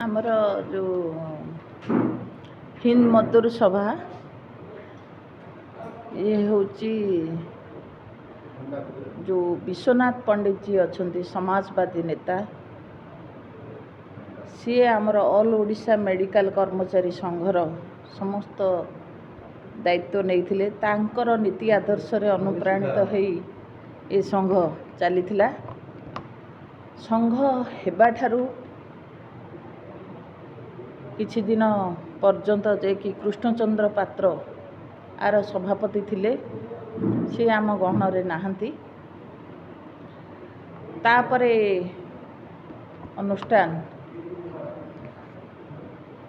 आमर जो हिंद मजदूर सभा ये हूँ जो विश्वनाथ पंडित जी अच्छा समाजवादी नेता सी आमर ऑल ओडिशा मेडिकल कर्मचारी संघर समस्त दायित्व नहीं तांकर नीति आदर्श रे अनुप्राणित हो ये संघ चली संघ हेबाठारू किछि दिन पर्यंत जे कि कृष्णचंद्र पात्र आर सभापति थिले से आम गहन रे नाहंती तापरे अनुष्ठान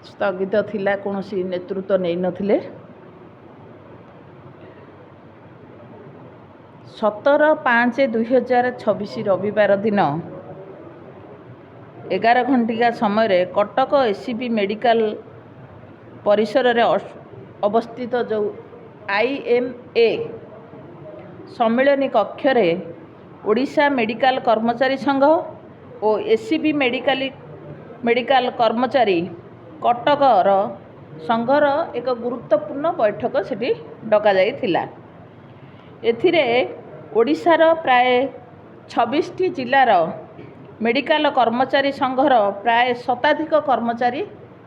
स्थगित थिला कोनोसी नेतृत्व नहीं नथिले 17/5/2026 रविवार दिन 11 घंटिका समय कटक एसीबी मेडिकल परिसर रे अवस्थित जो IMA सम्मिलनी कक्ष रे ओडिशा मेडिकल कर्मचारी संघ और एसीबी मेडिकल कर्मचारी कटकर संघर एक गुरुत्वपूर्ण बैठक सेठी डका जाइथिला। एथिरे ओडिशार प्राय 26टी जिलार मेडिकल कर्मचारी संघर प्राय शताधिक कर्मचारी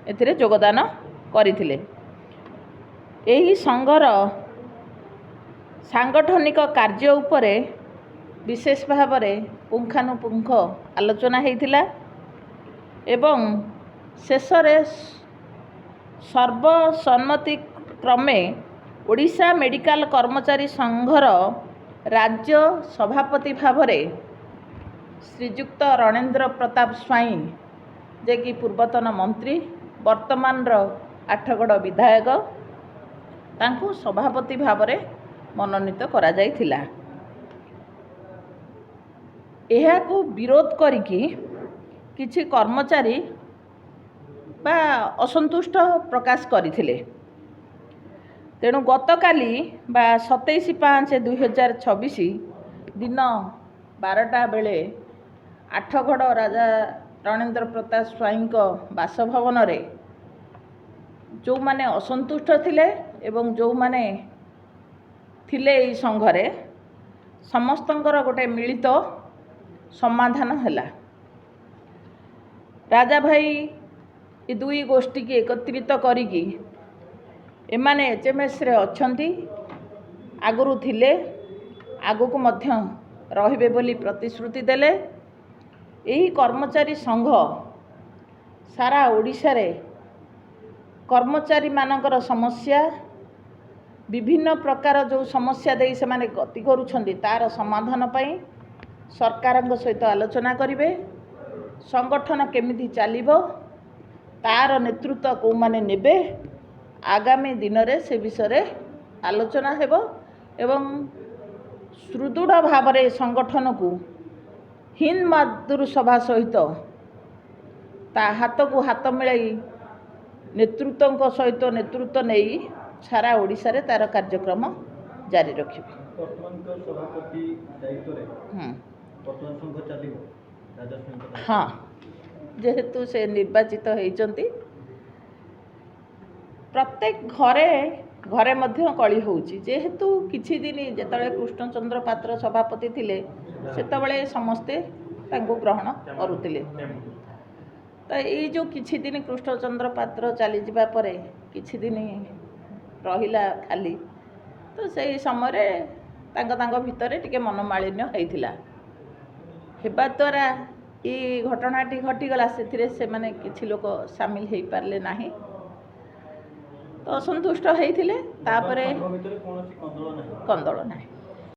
एथिरे योगदान करथिले। एही संघर सांगठनिक कार्य उपरे विशेष भाव में पुंखानुपुंख आलोचना होइथिला एवं शेष रे सर्वसम्मति क्रमे ओडिशा मेडिकल कर्मचारी संघर राज्य सभापति भाव में श्रीजुक्त रणेंद्र प्रताप स्वाई जे कि पूर्वतन मंत्री वर्तमान आठगड़ विधायक तांको सभापति भाव में मनोनीत करा जाइथिला। एहाकू विरोध करिकी किछि कर्मचारी बा असंतुष्ट प्रकाश करथिले। तेणु गतकाली बा 27/5/2026 दिन 12टा बेले आठगड़ राजा रणेंद्र प्रताप स्वाई बासभवन रे जो माने असंतुष्ट थिले एवं जो माने थिले ई संघरे समस्तंकर गोटे मिलित समाधान हैला। राजा भाई ये दुई गोष्ठी की एकत्रित करिकी एमाने HMS रे अछंती आगुरु थिले आगुकु मध्य रहिबे बोली प्रतिश्रुति देले। यही कर्मचारी संघ सारा ओडिशा रे कर्मचारी मानकर समस्या विभिन्न प्रकार जो समस्या दे से माने गति करुछंती तार समाधान पई सरकार सहित आलोचना करिवे। संगठन केमिति चलिबो तार नेतृत्व को माने नेबे आगामी दिन रे से विषय रे आलोचना हेबो एवं सुदृढ़ भाव में संगठन को हिंद मजदूर सभा सहित ता हाथ को हाथ मिलाई नेतृत्व सहित नेतृत्व नहीं सारा ओडिशा रे तार कार्यक्रम जारी रखिबे। हाँ जेहेतु से निर्वाचित होइचंती प्रत्येक घरे घरे मध्य कली होउची जेहेतु किछि दिन जेतले कृष्णचंद्र पात्र सभापति थिले सेतबेले समस्ते तांको ग्रहण करुतिले। तो ये जो किछि दिन कृष्णचंद्र पात्र चली जिबा परे किछि दिन रहिला खाली तो सही समय तांको भितरे टिके मनोमालिन्य होइथिला हेबा द्वारा ये घटनाटी घटीगला से माने किछि लोक सामिल हो पारले नाही तो असंतुष्ट होइथिले तापरे कंदल नाही।